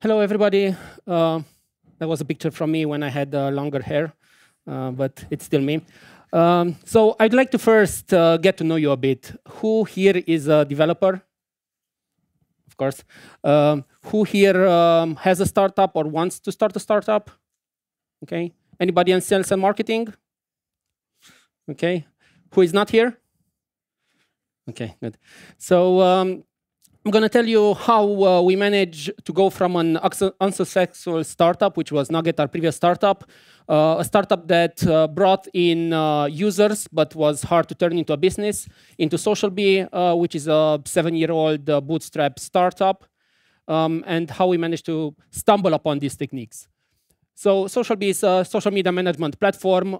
Hello, everybody. That was a picture from me when I had longer hair, but it's still me. So I'd like to first get to know you a bit. Who here is a developer? Of course. Who here has a startup or wants to start a startup? Okay. Anybody in sales and marketing? Okay. Who is not here? Okay, good. So I'm going to tell you how we managed to go from an unsuccessful startup, which was Nugget, our previous startup, a startup that brought in users but was hard to turn into a business, into SocialBee, which is a 7-year-old bootstrap startup, and how we managed to stumble upon these techniques. So SocialBee is a social media management platform.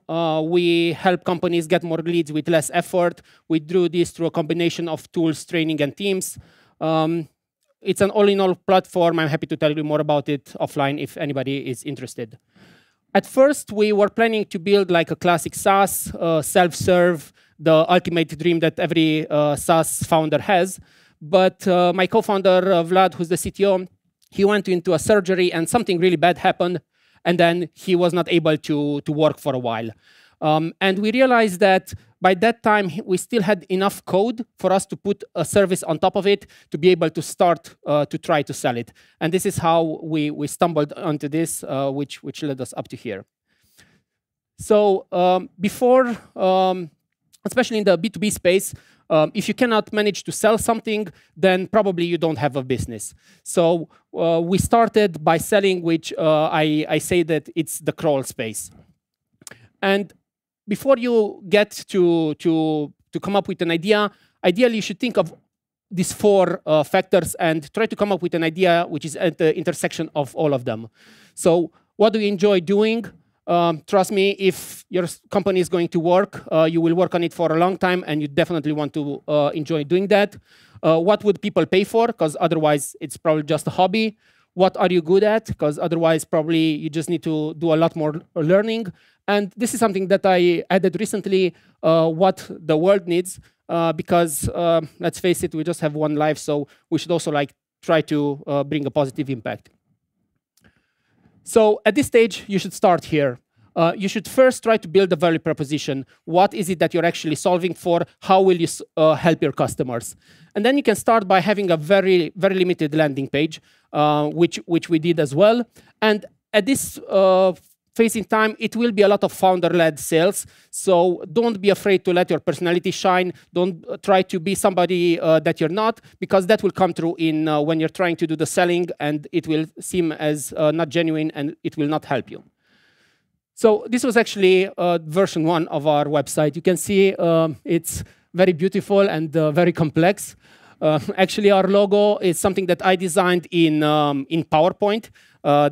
We help companies get more leads with less effort. We do this through a combination of tools, training, and teams. It's an all-in-all platform. I'm happy to tell you more about it offline if anybody is interested. At first, we were planning to build like a classic SaaS, self-serve, the ultimate dream that every SaaS founder has. But my co-founder, Vlad, who's the CTO, he went into a surgery and something really bad happened. And then he was not able to work for a while. And we realized that by that time, we still had enough code for us to put a service on top of it to be able to start to try to sell it. And this is how we stumbled onto this, which led us up to here. So before, especially in the B2B space, if you cannot manage to sell something, then probably you don't have a business. So we started by selling, which I say that it's the crawl space. And before you get to come up with an idea, ideally you should think of these 4 factors and try to come up with an idea which is at the intersection of all of them. So what do you enjoy doing? Trust me, if your company is going to work, you will work on it for a long time, and you definitely want to enjoy doing that. What would people pay for? Because otherwise, it's probably just a hobby. What are you good at? Because otherwise, probably you just need to do a lot more learning. And this is something that I added recently, what the world needs, because let's face it, we just have one life, so we should also try to bring a positive impact. So at this stage, you should start here. You should first try to build a value proposition. What is it that you're actually solving for? How will you help your customers? And then you can start by having a very, very limited landing page, which we did as well. And at this phase in time, it will be a lot of founder-led sales. So don't be afraid to let your personality shine. Don't try to be somebody that you're not, because that will come through in when you're trying to do the selling, and it will seem as not genuine, and it will not help you. So this was actually version 1 of our website. You can see it's very beautiful and very complex. Actually, our logo is something that I designed in PowerPoint.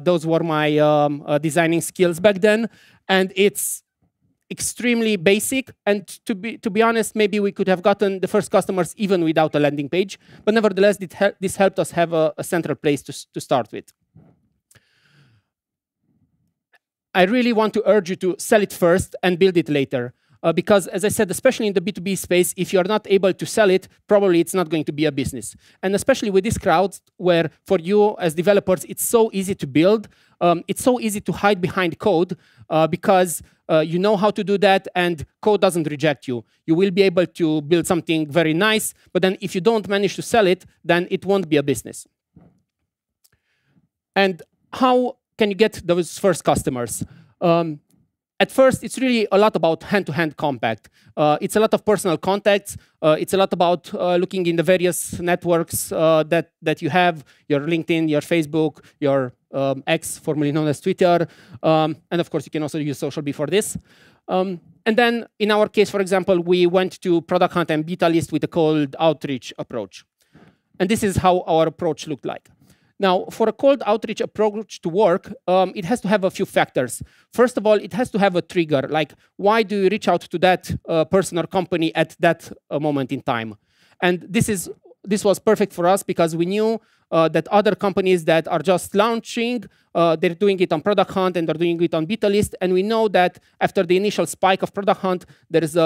Those were my designing skills back then. And it's extremely basic. And to be honest, maybe we could have gotten the first customers even without a landing page. But nevertheless, this helped us have a central place to start with. I really want to urge you to sell it first and build it later. Because, as I said, especially in the B2B space, if you're not able to sell it, probably it's not going to be a business. And especially with these crowds, where for you as developers, it's so easy to build. It's so easy to hide behind code because you know how to do that, and code doesn't reject you. You will be able to build something very nice, but then if you don't manage to sell it, then it won't be a business. And how can you get those first customers? At first, it's really a lot about hand-to-hand contact. It's a lot of personal contacts. It's a lot about looking in the various networks that you have, your LinkedIn, your Facebook, your X, formerly known as Twitter. And of course, you can also use SocialBee for this. And then in our case, for example, we went to Product Hunt and Beta List with a cold outreach approach. And this is how our approach looked like. Now, for a cold outreach approach to work, it has to have a few factors. First of all, it has to have a trigger, like why do you reach out to that person or company at that moment in time? And this was perfect for us because we knew that other companies that are just launching, they're doing it on Product Hunt and they're doing it on beta list. And we know that after the initial spike of Product Hunt, there is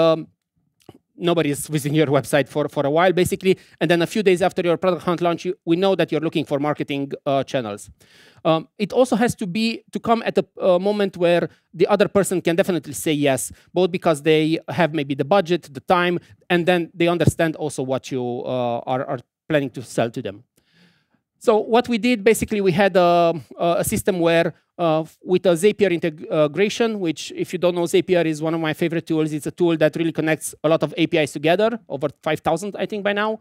nobody is visiting your website for a while, basically. And then a few days after your Product Hunt launch, we know that you're looking for marketing channels. It also has to come at a moment where the other person can definitely say yes, both because they have maybe the budget, the time, and then they understand also what you are planning to sell to them. So what we did, basically, we had a system where with a Zapier integration, which if you don't know, Zapier is one of my favorite tools. It's a tool that really connects a lot of APIs together, over 5,000, I think, by now.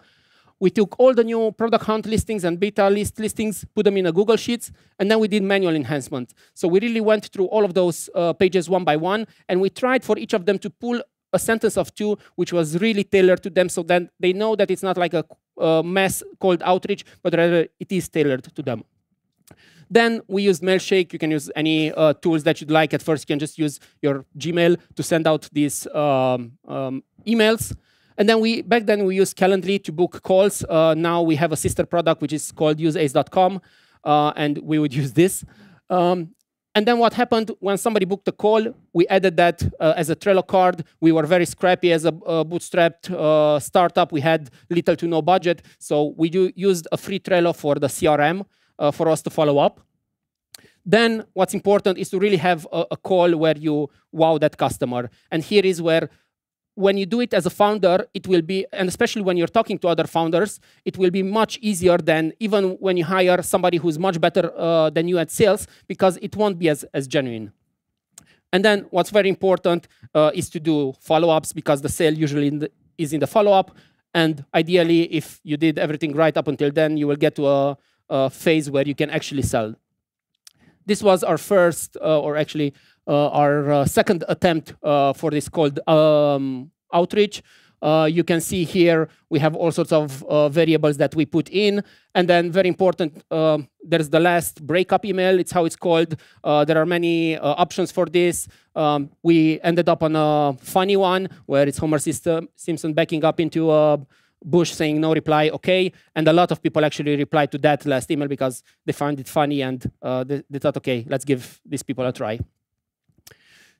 We took all the new Product Hunt listings and beta list listings, put them in a Google Sheets, and then we did manual enhancement. So we really went through all of those pages one by one, and we tried for each of them to pull a sentence of two, which was really tailored to them, so then they know that it's not like a mass cold outreach, but rather it is tailored to them. Then we used Mailshake. You can use any tools that you'd like. At first, you can just use your Gmail to send out these emails. And then back then we used Calendly to book calls. Now we have a sister product, which is called useace.com, and we would use this. And then what happened when somebody booked a call, we added that as a Trello card. We were very scrappy as a bootstrapped startup. We had little to no budget. So we used a free Trello for the CRM for us to follow up. Then what's important is to really have a call where you wow that customer. And here is where, when you do it as a founder, it will be, and especially when you're talking to other founders, it will be much easier than even when you hire somebody who's much better than you at sales, because it won't be as genuine. And then what's very important is to do follow-ups, because the sale usually is in the follow-up. And ideally, if you did everything right up until then, you will get to a phase where you can actually sell. This was our first, or actually our second attempt for this cold outreach. You can see here we have all sorts of variables that we put in. And then very important, there's the last breakup email. It's how it's called. There are many options for this. We ended up on a funny one where it's Homer Simpson backing up into a bush saying no reply, okay. And a lot of people actually replied to that last email because they found it funny and they thought, okay, let's give these people a try.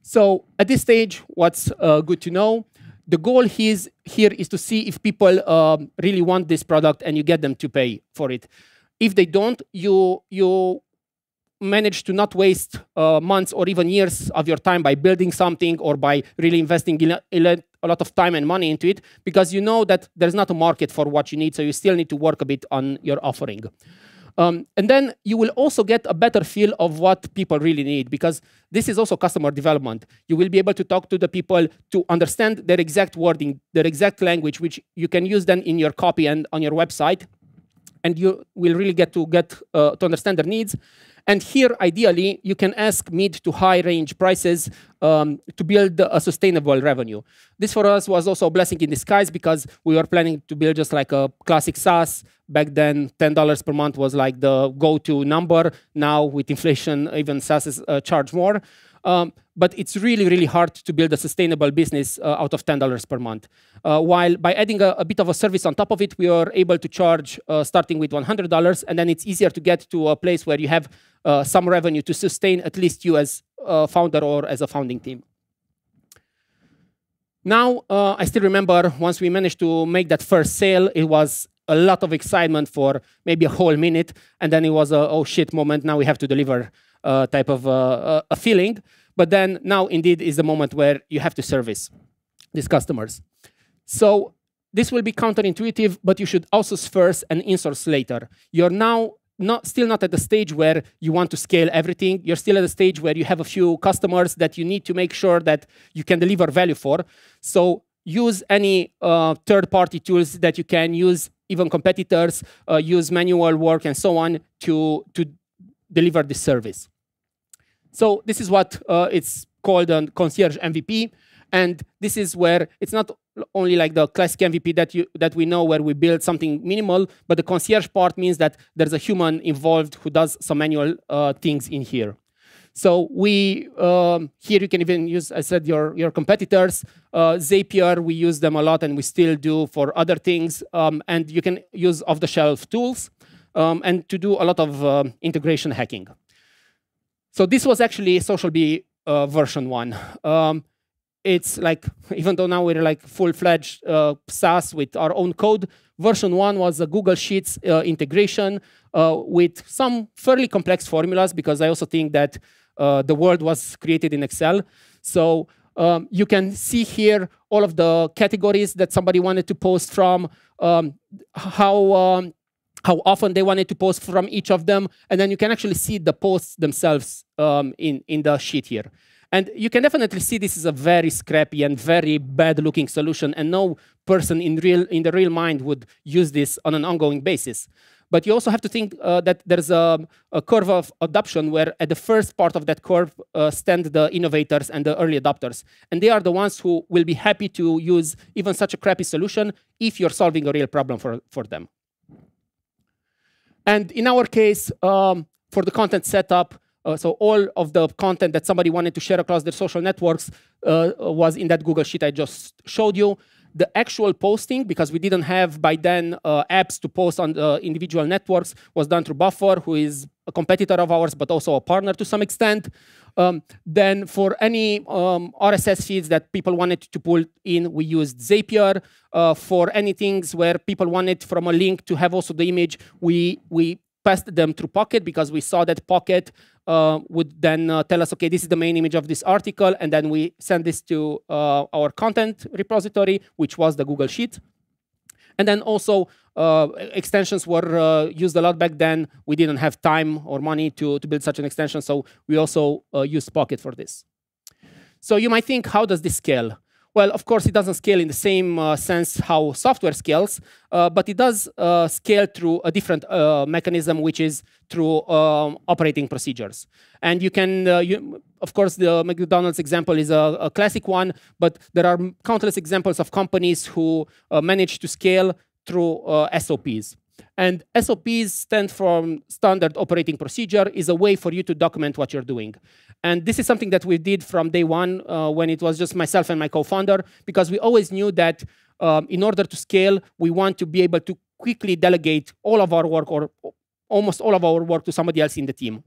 So at this stage, what's good to know? The goal here is to see if people really want this product and you get them to pay for it. If they don't, you manage to not waste months or even years of your time by building something or by really investing a lot of time and money into it, because you know that there's not a market for what you need, so you still need to work a bit on your offering. And then you will also get a better feel of what people really need, because this is also customer development. You will be able to talk to the people to understand their exact wording, their exact language, which you can use then in your copy and on your website. And you will really get to understand their needs. And here, ideally, you can ask mid to high range prices to build a sustainable revenue. This for us was also a blessing in disguise, because we were planning to build just like a classic SaaS. Back then, $10 per month was like the go-to number. Now, with inflation, even SaaS charge more. But it's really, really hard to build a sustainable business out of $10 per month. While by adding a bit of a service on top of it, we are able to charge starting with $100, and then it's easier to get to a place where you have some revenue to sustain at least you as a founder or as a founding team. Now, I still remember once we managed to make that first sale, it was a lot of excitement for maybe a whole minute, and then it was a oh shit moment, now we have to deliver type of a feeling. But then now indeed is the moment where you have to service these customers. So this will be counterintuitive, but you should outsource first and insource later. You're now still not at the stage where you want to scale everything. You're still at the stage where you have a few customers that you need to make sure that you can deliver value for. So use any third-party tools that you can use, even competitors, use manual work and so on to deliver this service. So this is what it's called a concierge MVP. And this is where it's not only like the classic MVP that we know, where we build something minimal, but the concierge part means that there's a human involved who does some manual things in here. So we here you can even use, I said, your competitors. Zapier, we use them a lot, and we still do for other things. And you can use off-the-shelf tools and to do a lot of integration hacking. So this was actually SocialBee version 1. It's like, even though now we're like full-fledged SaaS with our own code, version 1 was a Google Sheets integration with some fairly complex formulas, because I also think that the world was created in Excel. So you can see here all of the categories that somebody wanted to post from, how often they wanted to post from each of them, and then you can actually see the posts themselves in the sheet here. And you can definitely see this is a very scrappy and very bad-looking solution, and no person in the real mind would use this on an ongoing basis. But you also have to think that there's a curve of adoption, where at the first part of that curve stand the innovators and the early adopters. And they are the ones who will be happy to use even such a crappy solution if you're solving a real problem for them. And in our case, for the content setup, so all of the content that somebody wanted to share across their social networks was in that Google Sheet I just showed you. The actual posting, because we didn't have by then apps to post on the individual networks, was done through Buffer, who is a competitor of ours, but also a partner to some extent. Then for any RSS feeds that people wanted to pull in, we used Zapier. For any things where people wanted from a link to have also the image, we passed them through Pocket, because we saw that Pocket would then tell us, okay, this is the main image of this article, and then we send this to our content repository, which was the Google Sheet. And then also extensions were used a lot back then. We didn't have time or money to build such an extension, so we also used Pocket for this. So you might think, how does this scale? Well, of course, it doesn't scale in the same sense how software scales, but it does scale through a different mechanism, which is through operating procedures. And you can, of course, the McDonald's example is a classic one, but there are countless examples of companies who manage to scale through SOPs. And SOPs stand for Standard Operating Procedure, is a way for you to document what you're doing. And this is something that we did from day one when it was just myself and my co-founder, because we always knew that in order to scale, we want to be able to quickly delegate all of our work, or almost all of our work, to somebody else in the team.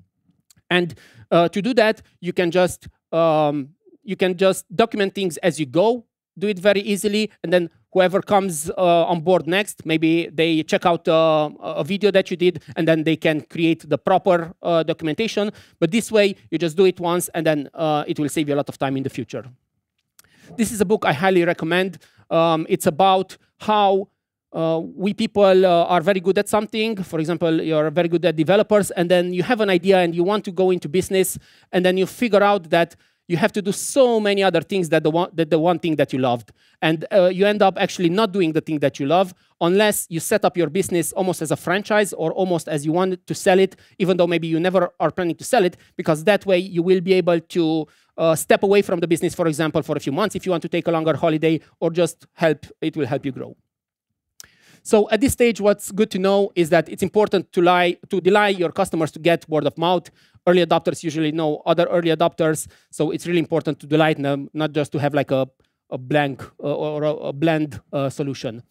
And to do that, you can just document things as you go, do it very easily, and then whoever comes on board next, maybe they check out a video that you did, and then they can create the proper documentation. But this way, you just do it once, and then it will save you a lot of time in the future. This is a book I highly recommend. It's about how we people are very good at something. For example, you're very good at developers, and then you have an idea and you want to go into business, and then you figure out that you have to do so many other things that the one thing that you loved. And you end up actually not doing the thing that you love, unless you set up your business almost as a franchise, or almost as you want to sell it, even though maybe you never are planning to sell it, because that way you will be able to step away from the business, for example, for a few months if you want to take a longer holiday, or just it will help you grow. So at this stage, what's good to know is that it's important to delight your customers to get word of mouth. Early adopters usually know other early adopters, so it's really important to delight them, not just to have like a blank or a bland solution.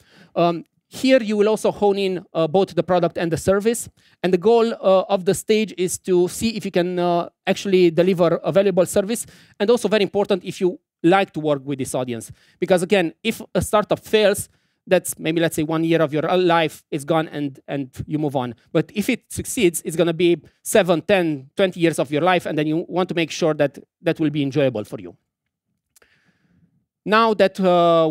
Here you will also hone in both the product and the service. And the goal of the stage is to see if you can actually deliver a valuable service. And also very important, if you like to work with this audience. Because again, if a startup fails, that's maybe, let's say, 1 year of your life is gone, and you move on. But if it succeeds, it's going to be 7, 10, 20 years of your life, and then you want to make sure that that will be enjoyable for you. Now that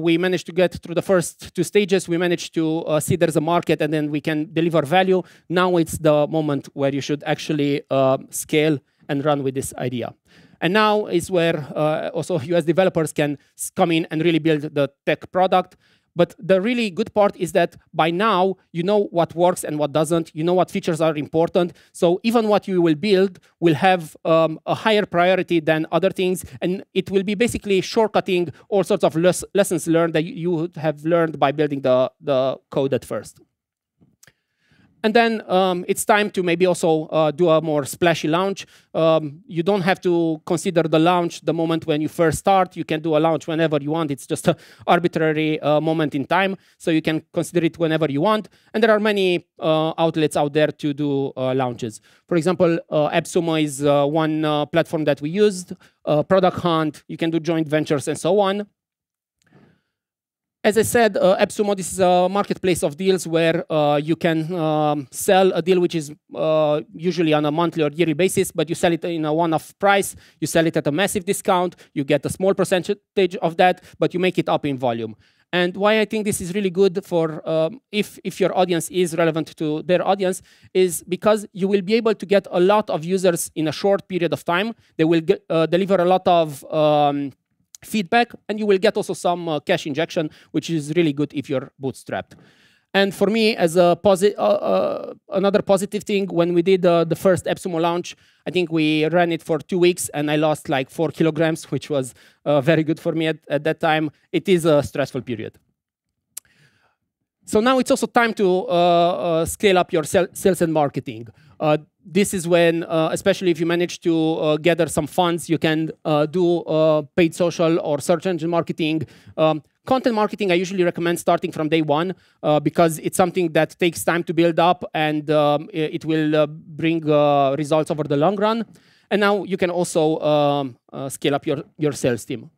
we managed to get through the first 2 stages, we managed to see there's a market, and then we can deliver value. Now it's the moment where you should actually scale and run with this idea. And now is where also you as developers can come in and really build the tech product. But the really good part is that by now, you know what works and what doesn't. You know what features are important. So even what you will build will have a higher priority than other things. And it will be basically shortcutting all sorts of lessons learned that you would have learned by building the code at first. And then it's time to maybe also do a more splashy launch. You don't have to consider the launch the moment when you first start. You can do a launch whenever you want. It's just an arbitrary moment in time. So you can consider it whenever you want. And there are many outlets out there to do launches. For example, AppSumo is one platform that we used. Product Hunt, you can do joint ventures and so on. As I said, AppSumo, this is a marketplace of deals where you can sell a deal which is usually on a monthly or yearly basis, but you sell it in a one-off price. You sell it at a massive discount. You get a small percentage of that, but you make it up in volume. And why I think this is really good for if your audience is relevant to their audience is because you will be able to get a lot of users in a short period of time. They will deliver a lot of feedback, and you will get also some cash injection, which is really good if you're bootstrapped. And for me, as a another positive thing, when we did the first AppSumo launch, I think we ran it for 2 weeks, and I lost like 4 kilograms, which was very good for me at that time. It is a stressful period. So now it's also time to scale up your sales and marketing. This is when, especially if you manage to gather some funds, you can do paid social or search engine marketing. Content marketing, I usually recommend starting from day one because it's something that takes time to build up, and it will bring results over the long run. And now you can also scale up your sales team.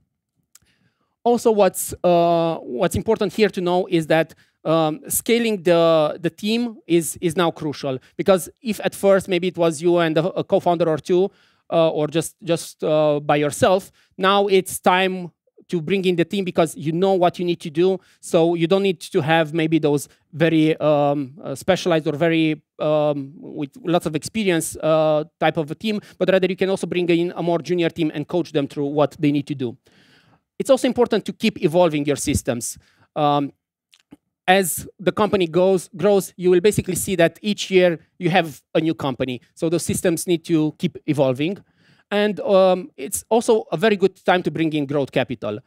Also, what's important here to know is that scaling the team is now crucial, because if at first maybe it was you and a co-founder or two, or just by yourself, now it's time to bring in the team because you know what you need to do. So you don't need to have maybe those very specialized or very with lots of experience type of a team, but rather you can also bring in a more junior team and coach them through what they need to do. It's also important to keep evolving your systems. As the company grows, you will basically see that each year you have a new company. So the systems need to keep evolving. And it's also a very good time to bring in growth capital.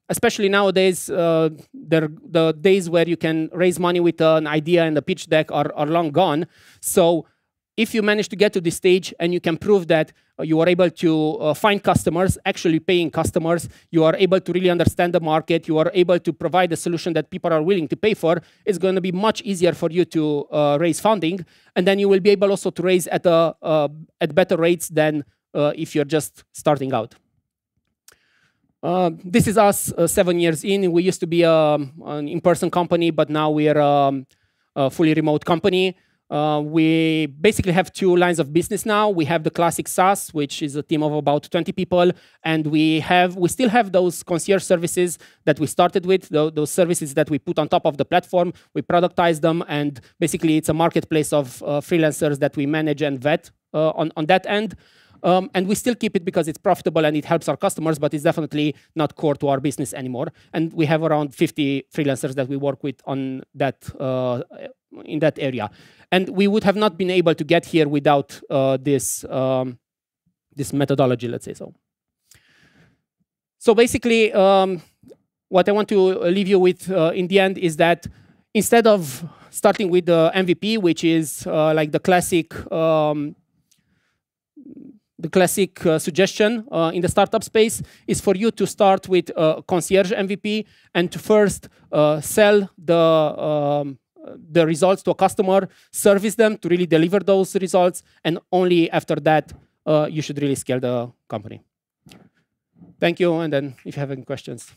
Especially nowadays, the days where you can raise money with an idea and a pitch deck are long gone. So if you manage to get to this stage and you can prove that you are able to find customers, actually paying customers, you are able to really understand the market, you are able to provide a solution that people are willing to pay for, it's going to be much easier for you to raise funding. And then you will be able also to raise at better rates than if you're just starting out. This is us 7 years in. We used to be an in-person company, but now we are a fully remote company. We basically have 2 lines of business now. We have the classic SaaS, which is a team of about 20 people, and we still have those concierge services that we started with, those services that we put on top of the platform. We productize them, and basically it's a marketplace of freelancers that we manage and vet on that end. And we still keep it because it's profitable and it helps our customers, but it's definitely not core to our business anymore. And we have around 50 freelancers that we work with on that in that area. And we would have not been able to get here without this methodology, let's say so. So basically, what I want to leave you with in the end is that instead of starting with the MVP, which is like the classic suggestion in the startup space, is for you to start with concierge MVP and to first sell the results to a customer, service them to really deliver those results, and only after that you should really scale the company. Thank you, and then if you have any questions.